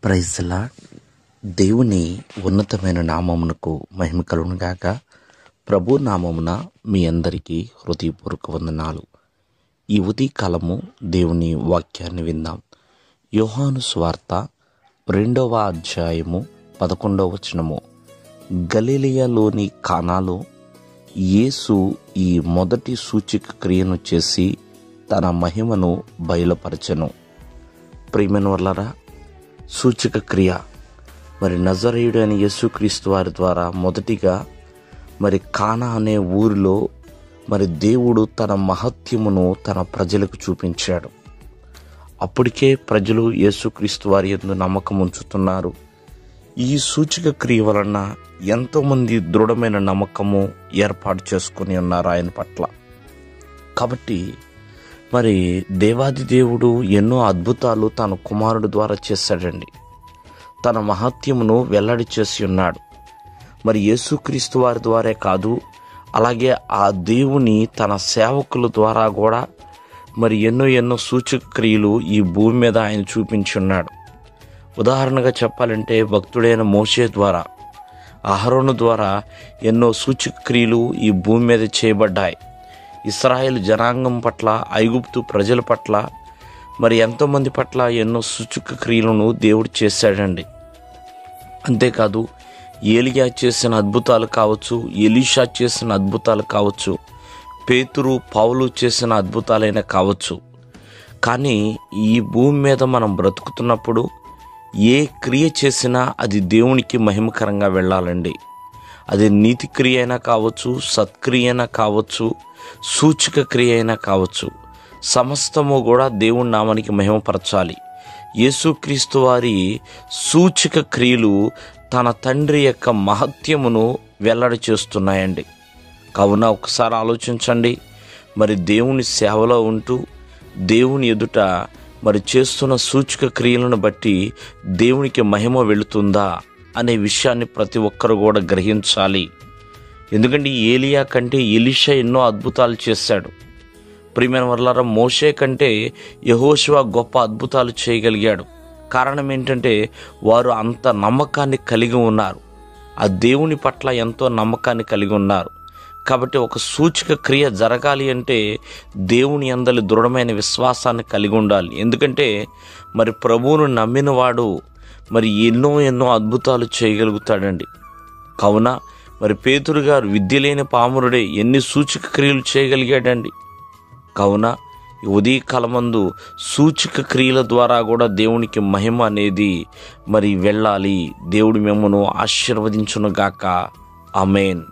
Praise the lord. దేవుని ఉన్నతమైన నామమునకు మహిమ కలుగును గాక. ప్రభు నామమున మీ అందరికీ హృదయపూర్వక వందనాలు. ఈ ఉదయకాలము దేవుని వాక్యాన్ని విందాం. యోహాను సువార్త 2వ అధ్యాయము 11వ వచనము. గలిలయలోని కానాలో యేసు ఈ మొదటి సూచక క్రియను చేసి తన మహిమను బయలుపరచెను. ప్రియమైన వారలారా, సూచక క్రియ నజరేయుడు అని యేసుక్రీస్తు వారి ద్వారా మొదటిగా కానా అనే ఊరిలో దేవుడు తన మహత్యమును తన ప్రజలకు చూపించాడు. అప్పటికే ప్రజలు యేసుక్రీస్తు వారి యందు నమ్మకం ఉంచుతున్నారు. ఈ సూచక క్రియ వలన ఎంతోమంది దృఢమైన నమ్మకము ఏర్పాటు చేసుకుని ఉన్నారు ఆయన పట్ల. కాబట్టి దేవాది దేవుడు ఎన్నో అద్భుతాలు తన కుమారుడు ద్వారా చేశాడండి. తన మహత్యమును వెల్లడి చేసి ఉన్నాడు. యేసుక్రీస్తు వారి ద్వారే కాదు, అలాగే ఆ దేవుని తన సేవకుల ద్వారా కూడా ఎన్నో సూచక క్రియలు ఈ భూమి మీద ఆయన చూపించి ఉన్నాడు. ఉదాహరణగా చెప్పాలంటే భక్తుడైన మోషే ద్వారా, అహరోను ద్వారా ఎన్నో సూచక క్రియలు ఈ భూమి మీద చేయబడ్డాయి. ఇశ్రాయేలు జనాంగం పట్ల, ఐగుప్తు ప్రజల పట్ల, ఎంతోమంది పట్ల ఎన్నో సూచక క్రియలను దేవుడు చేశాడండి. అంతేకాదు, ఏలియా చేసిన అద్భుతాలు కావచ్చు, ఎలీషా చేసిన అద్భుతాలు కావచ్చు, పేతురు పౌలు చేసిన అద్భుతాలైనా కావచ్చు. కానీ ఈ భూమి మీద మనం బ్రతుకుతున్నప్పుడు ఏ క్రియ చేసినా అది దేవునికి మహిమకరంగా వెళ్ళాలండి. అది నీతి క్రియ అయినా కావచ్చు, సత్క్రియ అయినా కావచ్చు, సూచక క్రియ అయినా కావచ్చు, సమస్తము కూడా దేవుని నామానికి మహిమపరచాలి. యేసుక్రీస్తు వారి సూచక క్రియలు తన తండ్రి యొక్క మహత్యమును వెల్లడి చేస్తున్నాయండి. కావున ఒకసారి ఆలోచించండి, దేవుని సేవలో ఉంటూ దేవుని ఎదుట చేస్తున్న సూచక క్రియలను బట్టి దేవునికి మహిమ వెళుతుందా అనే విషయాన్ని ప్రతి ఒక్కరు కూడా గ్రహించాలి. ఎందుకంటే ఏలియా కంటే ఎలీషా ఎన్నో అద్భుతాలు చేశాడు. ప్రియమైన వారలారా, మోషే కంటే యెహోషువ గొప్ప అద్భుతాలు చేయగలిగాడు. కారణం ఏంటంటే వారు అంత నమ్మకాన్ని కలిగి ఉన్నారు. ఆ దేవుని పట్ల ఎంతో నమ్మకాన్ని కలిగి ఉన్నారు. కాబట్టి ఒక సూచక క్రియ జరగాలి అంటే దేవుని యందలి దృఢమైన విశ్వాసాన్ని కలిగి ఉండాలి. ఎందుకంటే ప్రభువును నమ్మినవాడు ఎన్నో అద్భుతాలు చేయగలుగుతాడండి. కావున పేతురు గారు విద్య లేని పామరుడే ఎన్ని సూచక క్రియలు చేయగలిగాడండి. కావున ఉదయకాలమందు సూచక క్రియల ద్వారా కూడా దేవునికి మహిమ అనేది వెళ్ళాలి. దేవుడు మిమ్మును ఆశీర్వదించును గాక. ఆమేన్.